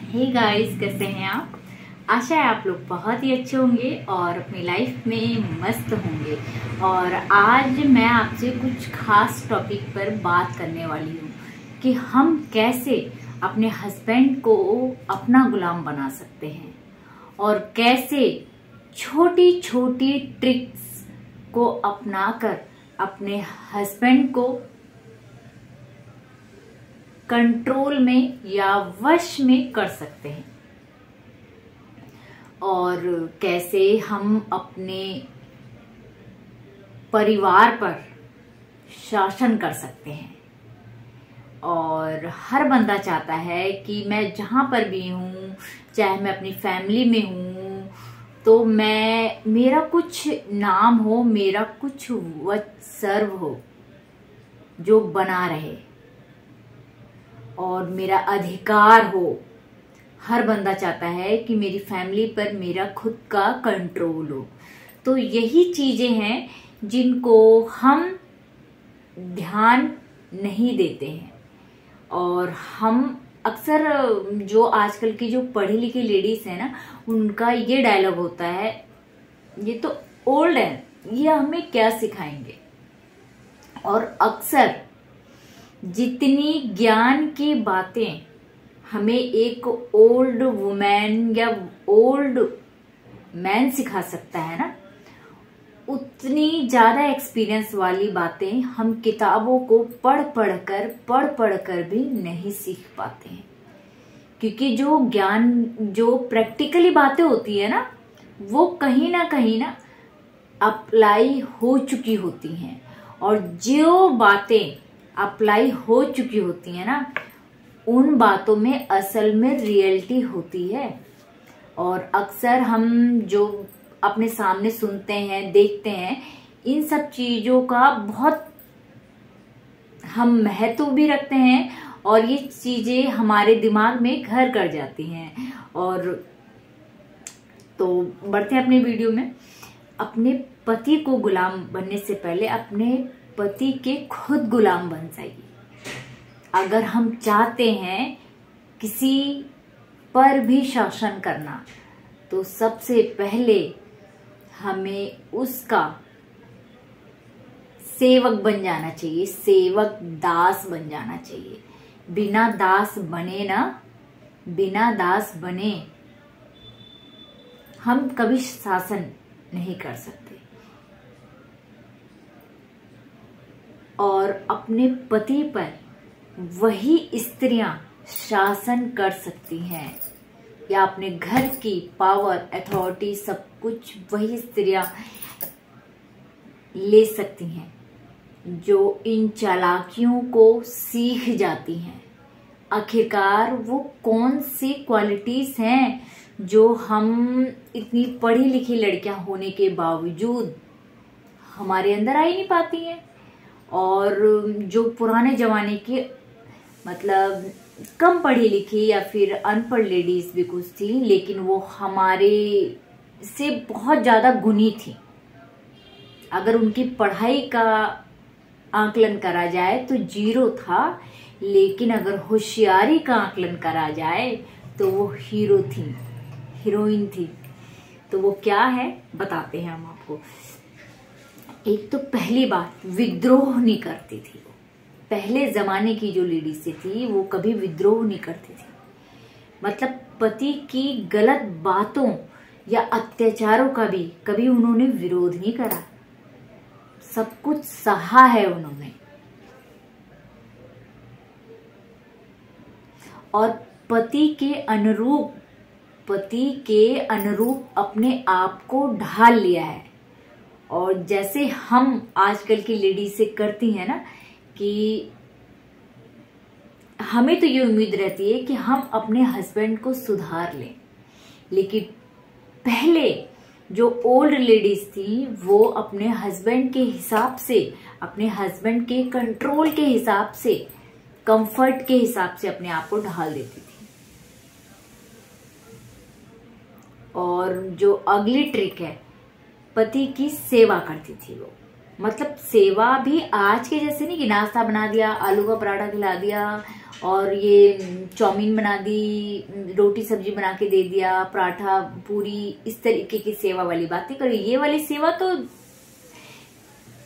Hey guys, कैसे हैं आप। आशा है आप लोग बहुत ही अच्छे होंगे और अपनी लाइफ में मस्त होंगे। और आज मैं आपसे कुछ खास टॉपिक पर बात करने वाली हूँ कि हम कैसे अपने हस्बैंड को अपना गुलाम बना सकते हैं और कैसे छोटी छोटी ट्रिक्स को अपनाकर अपने हस्बैंड को कंट्रोल में या वश में कर सकते हैं और कैसे हम अपने परिवार पर शासन कर सकते हैं। और हर बंदा चाहता है कि मैं जहां पर भी हूं, चाहे मैं अपनी फैमिली में हूं, तो मेरा कुछ नाम हो, मेरा कुछ सर्व हो जो बना रहे और मेरा अधिकार हो। हर बंदा चाहता है कि मेरी फैमिली पर मेरा खुद का कंट्रोल हो। तो यही चीजें हैं जिनको हम ध्यान नहीं देते हैं। और हम अक्सर जो आजकल की जो पढ़ी लिखी लेडीज है ना, उनका ये डायलॉग होता है, ये तो ओल्ड है, ये हमें क्या सिखाएंगे। और अक्सर जितनी ज्ञान की बातें हमें एक ओल्ड वुमेन या ओल्ड मैन सिखा सकता है ना, उतनी ज्यादा एक्सपीरियंस वाली बातें हम किताबों को पढ़ पढ़ कर भी नहीं सीख पाते हैं। क्योंकि जो ज्ञान, जो प्रैक्टिकली बातें होती है ना, वो कहीं ना अप्लाई हो चुकी होती हैं। और जो बातें अप्लाई हो चुकी होती है ना, उन बातों में असल में रियलिटी होती है। और अक्सर हम जो अपने सामने सुनते हैं, देखते हैं, इन सब चीजों का बहुत हम महत्व भी रखते हैं और ये चीजें हमारे दिमाग में घर कर जाती हैं। और तो बढ़ते हैं अपने वीडियो में। अपने पति को गुलाम बनने से पहले अपने पति के खुद गुलाम बन जाइए। अगर हम चाहते हैं किसी पर भी शासन करना, तो सबसे पहले हमें उसका सेवक बन जाना चाहिए, सेवक दास बन जाना चाहिए। बिना दास बने ना, बिना दास बने हम कभी शासन नहीं कर सकते। और अपने पति पर वही स्त्रियां शासन कर सकती हैं, या अपने घर की पावर, अथॉरिटी, सब कुछ वही स्त्रियां ले सकती हैं जो इन चालाकियों को सीख जाती हैं। आखिरकार वो कौन सी क्वालिटीज हैं जो हम इतनी पढ़ी लिखी लड़कियां होने के बावजूद हमारे अंदर आ ही नहीं पाती हैं। और जो पुराने जमाने की, मतलब कम पढ़ी लिखी या फिर अनपढ़ लेडीज भी कुछ थी, लेकिन वो हमारे से बहुत ज्यादा गुणी थी। अगर उनकी पढ़ाई का आकलन करा जाए तो 0 था, लेकिन अगर होशियारी का आकलन करा जाए तो वो हीरो थी, हीरोइन थी। तो वो क्या है बताते हैं हम आपको। एक तो पहली बात, विद्रोह नहीं करती थी। पहले जमाने की जो लेडीज थी वो कभी विद्रोह नहीं करती थी। मतलब पति की गलत बातों या अत्याचारों का भी कभी उन्होंने विरोध नहीं करा, सब कुछ सहा है उन्होंने। और पति के अनुरूप अपने आप को ढाल लिया है। और जैसे हम आजकल की लेडीज से करती हैं ना, कि हमें तो ये उम्मीद रहती है कि हम अपने हस्बैंड को सुधार लें, लेकिन पहले जो ओल्ड लेडीज थी वो अपने हस्बैंड के हिसाब से, अपने हस्बैंड के कंट्रोल के हिसाब से, कंफर्ट के हिसाब से अपने आप को ढाल देती थी। और जो अगली ट्रिक है, पति की सेवा करती थी वो। मतलब सेवा भी आज के जैसे नहीं कि नाश्ता बना दिया, आलू का पराठा खिला दिया और ये चाउमीन बना दी, रोटी सब्जी बना के दे दिया, पराठा पूरी, इस तरीके की सेवा वाली बातें करो। ये वाली सेवा तो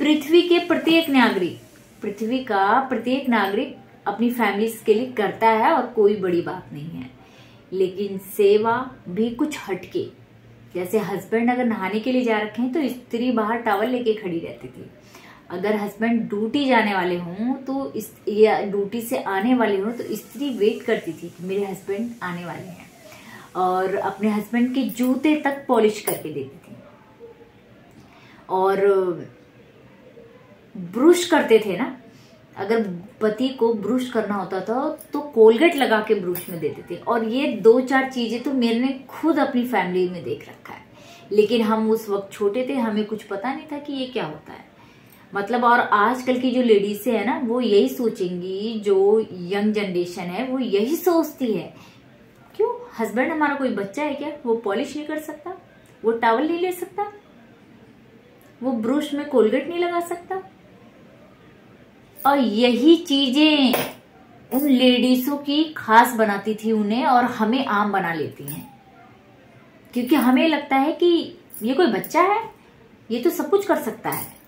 पृथ्वी के प्रत्येक नागरिक, पृथ्वी का प्रत्येक नागरिक अपनी फैमिली के लिए करता है और कोई बड़ी बात नहीं है। लेकिन सेवा भी कुछ हटके, जैसे हस्बैंड अगर नहाने के लिए जा रखे हैं तो स्त्री बाहर टॉवल लेके खड़ी रहती थी। अगर हस्बैंड ड्यूटी जाने वाले हों तो या ड्यूटी से आने वाले हों तो स्त्री वेट करती थी कि मेरे हस्बैंड आने वाले हैं, और अपने हस्बैंड के जूते तक पॉलिश करके देती थी। और ब्रश करते थे ना, अगर पति को ब्रश करना होता था तो कोलगेट लगा के ब्रश में देते थे। और ये 2-4 चीजें तो मैंने खुद अपनी फैमिली में देख रखा है। लेकिन हम उस वक्त छोटे थे, हमें कुछ पता नहीं था कि ये क्या होता है। मतलब और आजकल की जो लेडीज है ना, वो यही सोचेंगी, जो यंग जनरेशन है वो यही सोचती है, क्यों हस्बैंड हमारा कोई बच्चा है क्या? वो पॉलिश नहीं कर सकता, वो टॉवल नहीं ले सकता, वो ब्रश में कोलगेट नहीं लगा सकता। और यही चीजें उन लेडीजों की खास बनाती थी उन्हें, और हमें आम बना लेती हैं, क्योंकि हमें लगता है कि ये कोई बच्चा है, ये तो सब कुछ कर सकता है।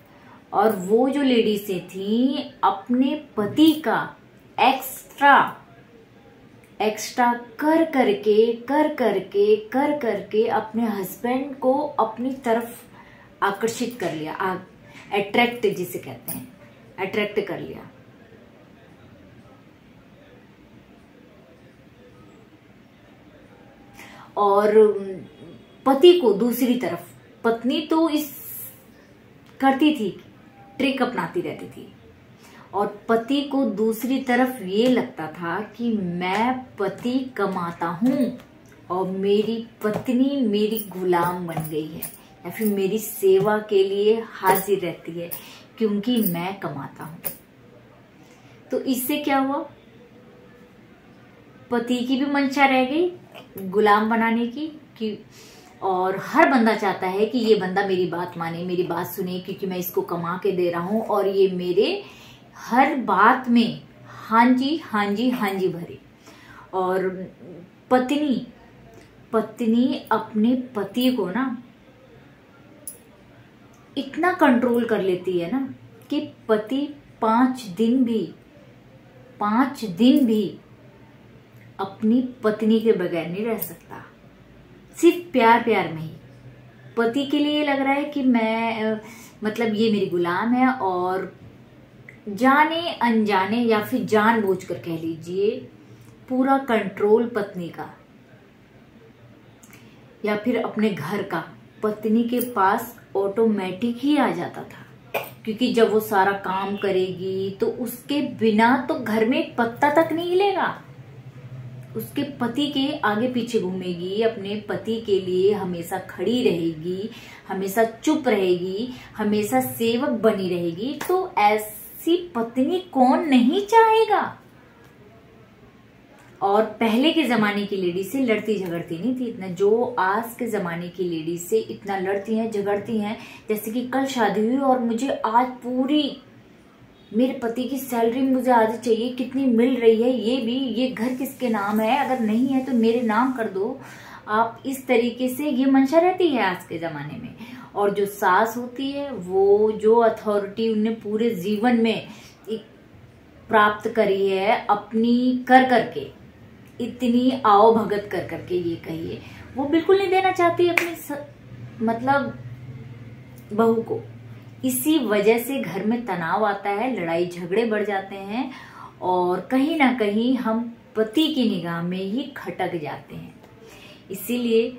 और वो जो लेडीजें थी अपने पति का एक्स्ट्रा कर करके अपने हस्बैंड को अपनी तरफ आकर्षित कर लिया, अट्रैक्ट जिसे कहते हैं, अट्रैक्ट कर लिया। और पति को दूसरी तरफ, पत्नी तो इस करती थी, ट्रिक अपनाती रहती थी, और पति को दूसरी तरफ ये लगता था कि मैं पति कमाता हूं और मेरी पत्नी मेरी गुलाम बन गई है, या फिर मेरी सेवा के लिए हाजिर रहती है क्योंकि मैं कमाता हूं। तो इससे क्या हुआ, पति की भी मंशा रह गई गुलाम बनाने की और हर बंदा चाहता है कि ये बंदा मेरी बात माने, मेरी बात सुने, क्योंकि मैं इसको कमा के दे रहा हूं और ये मेरे हर बात में हाँ जी हाँ जी हाँ जी भरे। और पत्नी अपने पति को ना इतना कंट्रोल कर लेती है ना कि पति 5 दिन भी अपनी पत्नी के बगैर नहीं रह सकता। सिर्फ प्यार में ही पति के लिए लग रहा है कि मैं मतलब ये मेरी गुलाम है, और जाने अनजाने या फिर जानबूझकर कह लीजिए पूरा कंट्रोल पत्नी का या फिर अपने घर का पत्नी के पास ऑटोमेटिक ही आ जाता था, क्योंकि जब वो सारा काम करेगी तो उसके बिना तो घर में एक पत्ता तक नहीं हिलेगा। उसके पति के आगे पीछे घूमेगी, अपने पति के लिए हमेशा खड़ी रहेगी, हमेशा चुप रहेगी, हमेशा सेवक बनी रहेगी। तो ऐसी पत्नी कौन नहीं चाहेगा। और पहले के जमाने की लेडी से लड़ती झगड़ती नहीं थी इतना, जो आज के जमाने की लेडी से इतना लड़ती हैं झगड़ती हैं। जैसे कि कल शादी हुई और मुझे आज पूरी मेरे पति की सैलरी मुझे आज चाहिए, कितनी मिल रही है, ये घर किसके नाम है, अगर नहीं है तो मेरे नाम कर दो आप। इस तरीके से ये मंशा रहती है आज के जमाने में। और जो सास होती है वो जो अथॉरिटी उन्हें पूरे जीवन में प्राप्त करी है अपनी कर करके, इतनी आओ भगत कर करके ये कहिए, वो बिल्कुल नहीं देना चाहती अपनी मतलब बहू को। इसी वजह से घर में तनाव आता है, लड़ाई झगड़े बढ़ जाते हैं और कहीं ना कहीं हम पति की निगाह में ही खटक जाते हैं। इसीलिए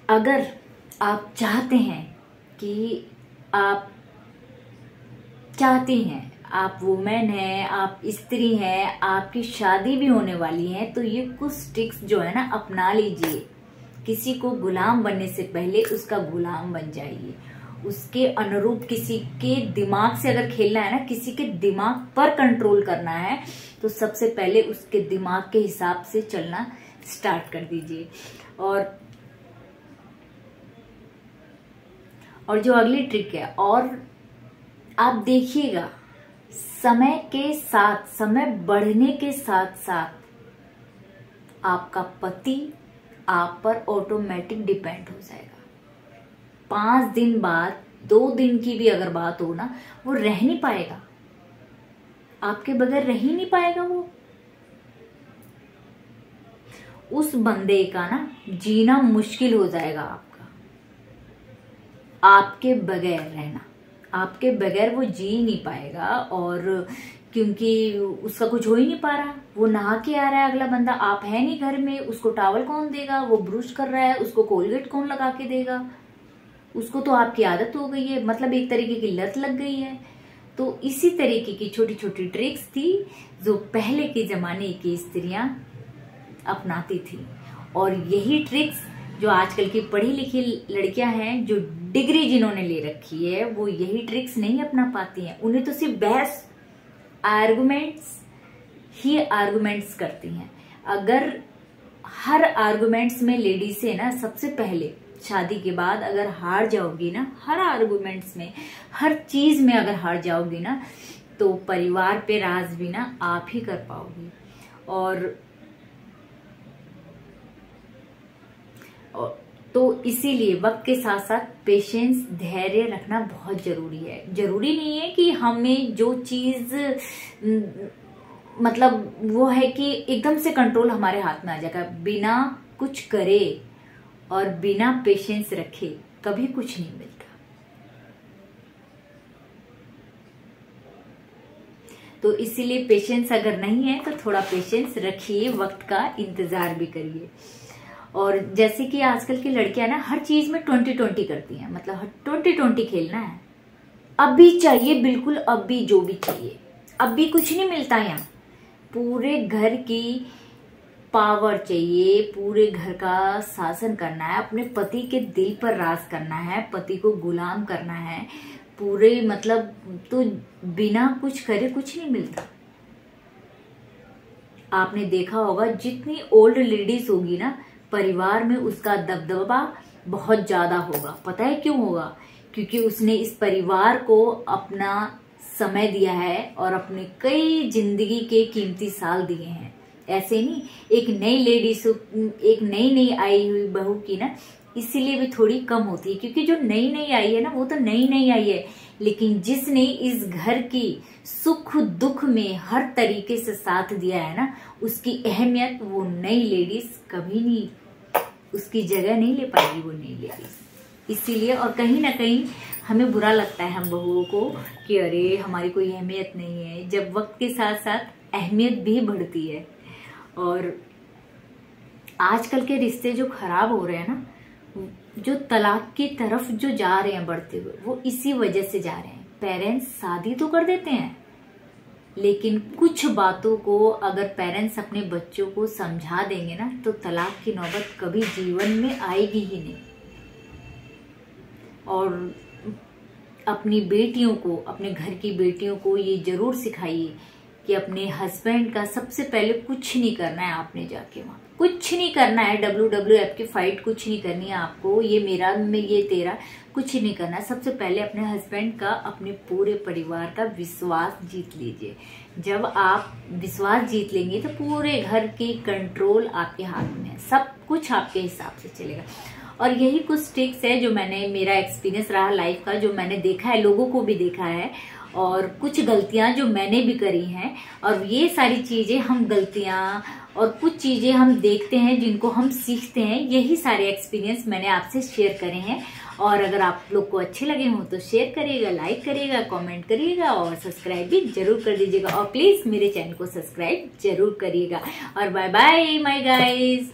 अगर आप चाहते हैं कि आप वुमेन हैं, आप स्त्री हैं, आपकी शादी भी होने वाली है, तो ये कुछ ट्रिक्स जो है ना अपना लीजिए। किसी को गुलाम बनने से पहले उसका गुलाम बन जाइए। उसके अनुरूप किसी के दिमाग से अगर खेलना है ना, किसी के दिमाग पर कंट्रोल करना है, तो सबसे पहले उसके दिमाग के हिसाब से चलना स्टार्ट कर दीजिए। और और जो अगली ट्रिक है, और आप देखिएगा समय के साथ, समय बढ़ने के साथ साथ आपका पति आप पर ऑटोमेटिक डिपेंड हो जाएगा। 5 दिन बाद 2 दिन की भी अगर बात हो ना, वो रह नहीं पाएगा, आपके बगैर रह ही नहीं पाएगा। वो उस बंदे का ना जीना मुश्किल हो जाएगा आपका, आपके बगैर रहना, आपके बगैर वो जी नहीं पाएगा। और क्योंकि उसका कुछ हो ही नहीं पा रहा, वो नहा के आ रहा है अगला बंदा, आप है नहीं घर में, उसको टॉवल कौन देगा, वो ब्रश कर रहा है, उसको कोलगेट कौन लगा के देगा, उसको तो आपकी आदत हो गई है, मतलब एक तरीके की लत लग गई है। तो इसी तरीके की छोटी छोटी ट्रिक्स थी जो पहले के जमाने की स्त्रियां अपनाती थी। और यही ट्रिक्स जो आजकल की पढ़ी लिखी लड़कियां हैं, जो डिग्री जिन्होंने ले रखी है, वो यही ट्रिक्स नहीं अपना पाती हैं। उन्हें तो सिर्फ बहस, आर्गुमेंट्स ही आर्गुमेंट्स करती हैं। अगर हर आर्गुमेंट्स में लेडीज से ना, सबसे पहले शादी के बाद अगर हार जाओगी ना, हर आर्गुमेंट्स में, हर चीज में अगर हार जाओगी ना, तो परिवार पे राज भी ना आप ही कर पाओगी। और तो इसीलिए वक्त के साथ साथ पेशेंस, धैर्य रखना बहुत जरूरी है। जरूरी नहीं है कि हमें जो चीज मतलब वो है कि एकदम से कंट्रोल हमारे हाथ में आ जाएगा। बिना कुछ करे और बिना पेशेंस रखे कभी कुछ नहीं मिलता। तो इसीलिए पेशेंस अगर नहीं है तो थोड़ा पेशेंस रखिए, वक्त का इंतजार भी करिए। और जैसे कि आजकल की लड़कियां ना हर चीज में 20-20 करती हैं, मतलब 20-20 खेलना है, अब भी चाहिए, बिल्कुल अब भी जो भी चाहिए, अब भी कुछ नहीं मिलता यहाँ, पूरे घर की पावर चाहिए, पूरे घर का शासन करना है, अपने पति के दिल पर राज करना है, पति को गुलाम करना है पूरे, मतलब तो बिना कुछ करे कुछ नहीं मिलता। आपने देखा होगा जितनी ओल्ड लेडीज होगी ना परिवार में, उसका दबदबा बहुत ज्यादा होगा। पता है क्यों होगा? क्योंकि उसने इस परिवार को अपना समय दिया है और अपने कई जिंदगी के कीमती साल दिए हैं। ऐसे नहीं, एक नई लेडीज, एक नई नई आई हुई बहू की ना इसीलिए भी थोड़ी कम होती है, क्योंकि जो नई नई आई है ना वो तो नई नई आई है, लेकिन जिसने इस घर की सुख दुख में हर तरीके से साथ दिया है ना, उसकी अहमियत वो नई लेडीज कभी नहीं, उसकी जगह नहीं ले पाएगी वो नई लेडीज। इसीलिए और कहीं ना कहीं हमें बुरा लगता है हम बहुओं को कि अरे हमारी कोई अहमियत नहीं है, जब वक्त के साथ साथ अहमियत भी बढ़ती है। और आजकल के रिश्ते जो खराब हो रहे हैं ना, जो तलाक की तरफ जो जा रहे हैं बढ़ते हुए, वो इसी वजह से जा रहे हैं। पेरेंट्स शादी तो कर देते हैं, लेकिन कुछ बातों को अगर पेरेंट्स अपने बच्चों को समझा देंगे ना, तो तलाक की नौबत कभी जीवन में आएगी ही नहीं। और अपनी बेटियों को, अपने घर की बेटियों को ये जरूर सिखाइए कि अपने हस्बैंड का सबसे पहले कुछ नहीं करना है, आपने जाके वहां कुछ नहीं करना है, WWF की फाइट कुछ नहीं करनी है आपको, ये मेरा में ये तेरा कुछ नहीं करना है। सबसे पहले अपने हस्बैंड का, अपने पूरे परिवार का विश्वास जीत लीजिए। जब आप विश्वास जीत लेंगे तो पूरे घर की कंट्रोल आपके हाथ में है, सब कुछ आपके हिसाब से चलेगा। और यही कुछ ट्रिक्स है जो मैंने, मेरा एक्सपीरियंस रहा लाइफ का, जो मैंने देखा है, लोगों को भी देखा है, और कुछ गलतियां जो मैंने भी करी हैं। और ये सारी चीजें हम गलतियां और कुछ चीजें हम देखते हैं जिनको हम सीखते हैं, यही सारे एक्सपीरियंस मैंने आपसे शेयर करे हैं। और अगर आप लोग को अच्छे लगे हों तो शेयर करिएगा, लाइक करिएगा, कमेंट करिएगा और सब्सक्राइब भी जरूर कर दीजिएगा। और प्लीज मेरे चैनल को सब्सक्राइब जरूर करिएगा। और बाय बाय माय गाइस।